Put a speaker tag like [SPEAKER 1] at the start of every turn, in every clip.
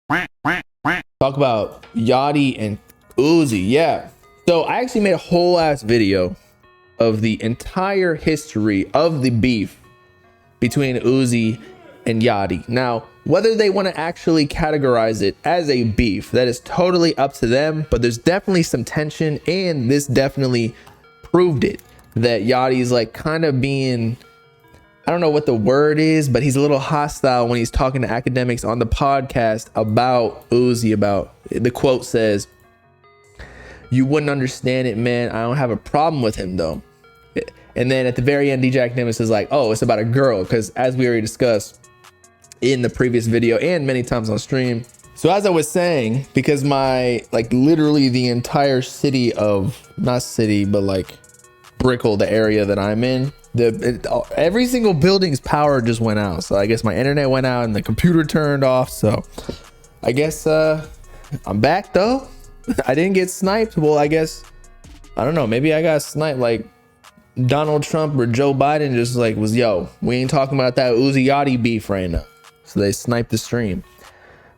[SPEAKER 1] Talk about Yachty and Uzi. Yeah. So I actually made a whole ass video of the entire history of the beef between Uzi and Yachty. Now, whether they want to actually categorize it as a beef, that is totally up to them, but there's definitely some tension, and this definitely proved it, that Yachty's like kind of being, I don't know what the word is, but he's a little hostile when he's talking to academics on the podcast about Uzi. About, the quote says, "You wouldn't understand it, man. I don't have a problem with him though." And then at the very end, DJ Academics is like, "Oh, it's about a girl," because as we already discussed in the previous video and many times on stream. So as I was saying, because my, like, literally the entire city of, not city, but like Brickell, the area that I'm in, every single building's power just went out. So I guess my internet went out and the computer turned off. So I guess I'm back though. I didn't get sniped. Well, I guess, I don't know, maybe I got sniped like Donald Trump or Joe Biden just like was, yo, we ain't talking about that Uzi Yachty beef right now. So they sniped the stream.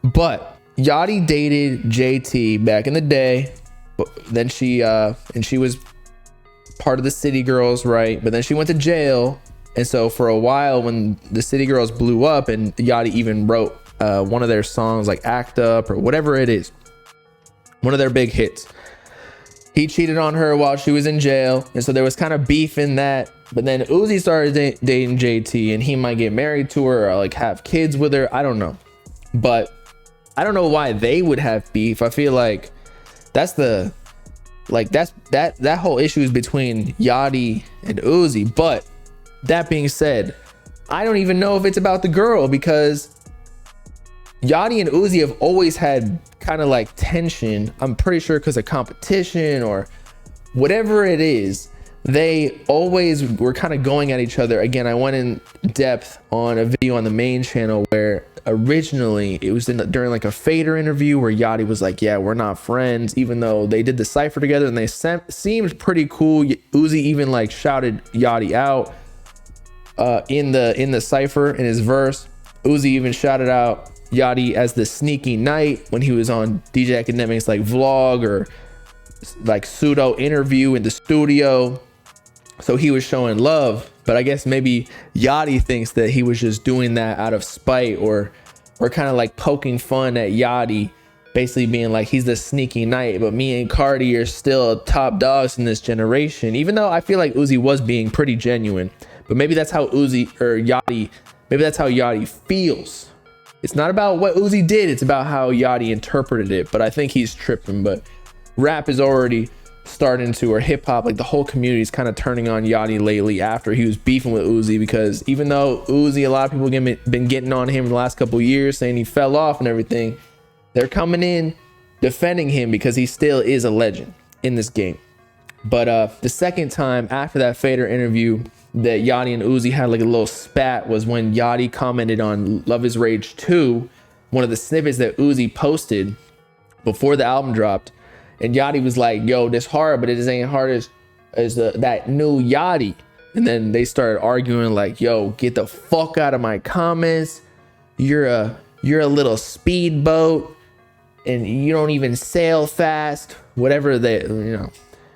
[SPEAKER 1] But Yachty dated JT back in the day. Then she and she was part of the City Girls, right? But then she went to jail. And so for a while, when the City Girls blew up, and Yachty even wrote one of their songs like Act Up or whatever it is, one of their big hits, he cheated on her while she was in jail. And so there was kind of beef in that. But then Uzi started dating JT, and he might get married to her or like have kids with her. I don't know. But I don't know why they would have beef. I feel like that's the, like, that whole issue is between Yachty and Uzi. But that being said, I don't even know if it's about the girl, because Yachty and Uzi have always had kind of like tension. I'm pretty sure because of competition or whatever it is, they always were kind of going at each other. Again, I went in depth on a video on the main channel where originally it was during like a Fader interview where Yachty was like, yeah, we're not friends, even though they did the cypher together and they seemed pretty cool. Uzi even like shouted Yachty out in the cypher in his verse. Uzi even shouted out Yachty as the sneaky knight when he was on DJ Academics like vlog or like pseudo interview in the studio. So he was showing love, but I guess maybe Yachty thinks that he was just doing that out of spite or kind of like poking fun at Yachty, basically being like, he's the sneaky knight, but me and Cardi are still top dogs in this generation. Even though I feel like Uzi was being pretty genuine, but maybe that's how Yachty feels. It's not about what Uzi did, it's about how Yachty interpreted it. But I think he's tripping. But rap is already starting to, or hip hop, like the whole community is kind of turning on Yachty lately after he was beefing with Uzi, because even though Uzi, a lot of people been getting on him in the last couple of years saying he fell off and everything, they're coming in defending him because he still is a legend in this game. But the second time after that Fader interview that Yachty and Uzi had like a little spat was when Yachty commented on Love Is Rage 2, one of the snippets that Uzi posted before the album dropped. And Yachty was like, yo, this hard, but it just ain't hard as that new Yachty. And then they started arguing like, yo, get the fuck out of my comments. You're a little speedboat and you don't even sail fast. Whatever they, you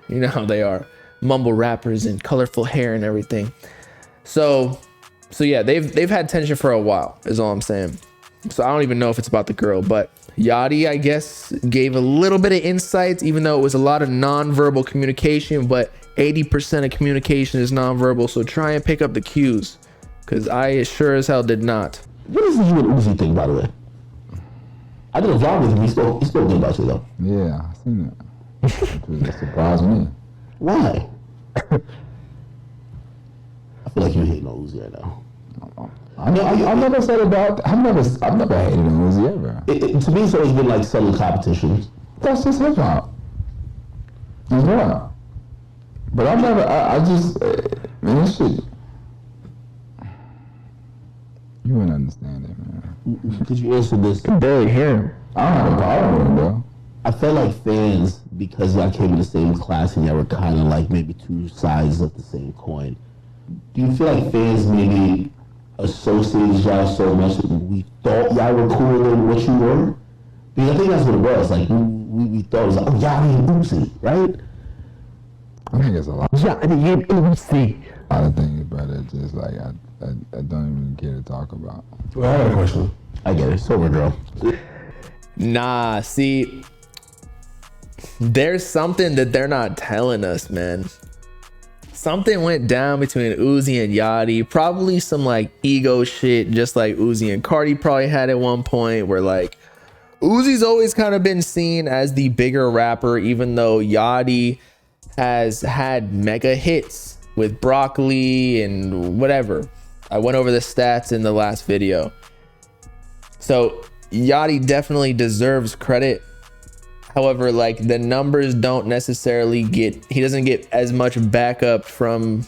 [SPEAKER 1] know how they are. Mumble rappers and colorful hair and everything. So yeah, they've had tension for a while, is all I'm saying. So I don't even know if it's about the girl, but Yachty, I guess, gave a little bit of insights, even though it was a lot of non-verbal communication, but 80% of communication is non-verbal. So try and pick up the cues, because I sure as hell did not.
[SPEAKER 2] What does you and Uzi think, by the way? I did a vlog with him. He spoke good about you, though.
[SPEAKER 3] Yeah, I seen that. That surprised me.
[SPEAKER 2] Why? I feel like you're hating on Uzi right now.
[SPEAKER 3] I've never said about. I've never hated on Uzi ever.
[SPEAKER 2] To me, it's always been like selling competitions.
[SPEAKER 3] That's just hip hop. It's not. But I've never. I just man, this shit. You wouldn't understand it, man.
[SPEAKER 2] Could you answer this?
[SPEAKER 1] I can barely hear him.
[SPEAKER 3] I don't have a problem with it, bro.
[SPEAKER 2] I felt like fans, because y'all came in the same class and y'all were kind of like maybe two sides of the same coin. Do you feel like fans maybe associated y'all so much that we thought y'all were cooler than what you were? Because I think that's what it was. Like we thought it was like, oh, Yachty and Uzi, right?
[SPEAKER 3] I think it's a lot.
[SPEAKER 2] Yachty and Uzi.
[SPEAKER 3] A lot of things, but it's just like I don't even care to talk about.
[SPEAKER 2] Well, I got a question. I get it. Sober girl.
[SPEAKER 1] Nah, see, there's something that they're not telling us, man. Something went down between Uzi and Yachty. Probably some like ego shit, just like Uzi and Cardi probably had at one point, where like Uzi's always kind of been seen as the bigger rapper, even though Yachty has had mega hits with Broccoli and whatever. I went over the stats in the last video. So Yachty definitely deserves credit. However, like the numbers don't necessarily he doesn't get as much backup from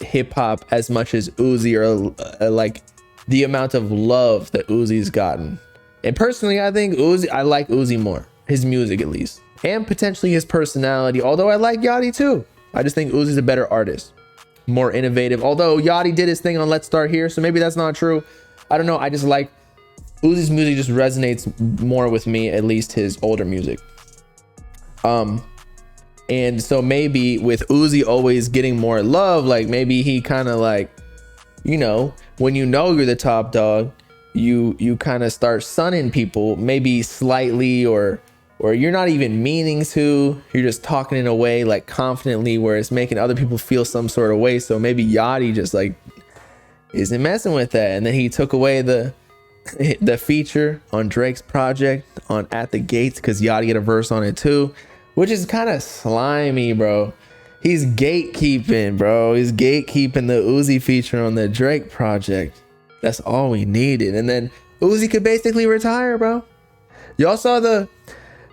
[SPEAKER 1] hip hop as much as Uzi, or like the amount of love that Uzi's gotten. And personally, I think I like Uzi more, his music at least, and potentially his personality. Although I like Yachty too. I just think Uzi's a better artist, more innovative. Although Yachty did his thing on Let's Start Here, so maybe that's not true. I don't know. I just like Uzi's music, just resonates more with me, at least his older music. And so maybe with Uzi always getting more love, like maybe he kind of like, you know, when you know you're the top dog, you kind of start sunning people, maybe slightly, or you're not even meaning to, you're just talking in a way like confidently where it's making other people feel some sort of way. So maybe Yachty just like isn't messing with that, and then he took away the feature on Drake's project on At the Gates because Yachty had a verse on it too, which is kind of slimy, bro. He's gatekeeping, bro. He's gatekeeping the Uzi feature on the Drake project. That's all we needed, and then Uzi could basically retire, bro. Y'all saw the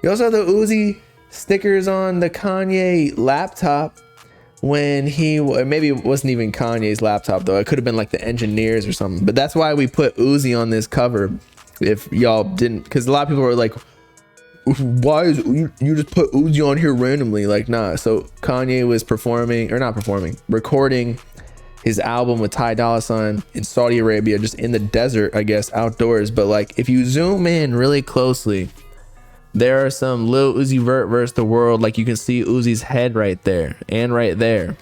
[SPEAKER 1] Uzi stickers on the Kanye laptop when maybe it wasn't even Kanye's laptop though. It could have been like the engineers or something. But that's why we put Uzi on this cover. If y'all didn't, because a lot of people were like, why is you just put Uzi on here randomly? Like, nah. So Kanye was recording his album with Ty Dolla $ign in Saudi Arabia, just in the desert, I guess, outdoors. But like, if you zoom in really closely, there are some Lil Uzi Vert versus the world. Like you can see Uzi's head right there and right there.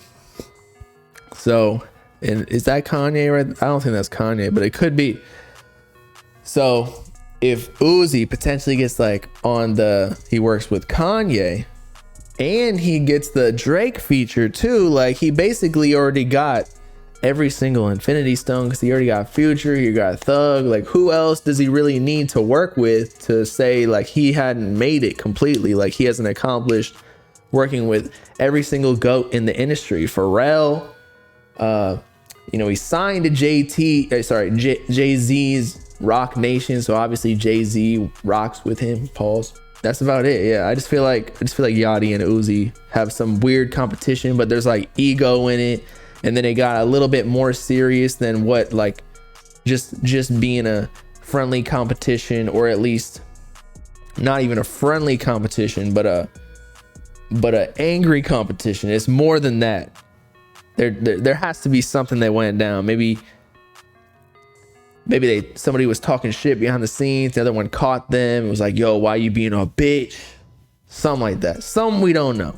[SPEAKER 1] So, and is that Kanye right? I don't think that's Kanye, but it could be. So if Uzi potentially gets like he works with Kanye and he gets the Drake feature too, like he basically already got every single Infinity Stone, because he already got Future, he got Thug. Like who else does he really need to work with to say like he hadn't made it completely? Like he hasn't accomplished working with every single GOAT in the industry. Pharrell, he signed to Jay-Z's Rock Nation, so obviously Jay-Z rocks with him. Pause. That's about it. Yeah, I just feel like Yachty and Uzi have some weird competition, but there's like ego in it. And then it got a little bit more serious than what, like, just being a friendly competition, or at least not even a friendly competition, but a angry competition. It's more than that. There has to be something that went down. Maybe somebody was talking shit behind the scenes. The other one caught them. It was like, yo, why you being a bitch? Something like that. Something we don't know.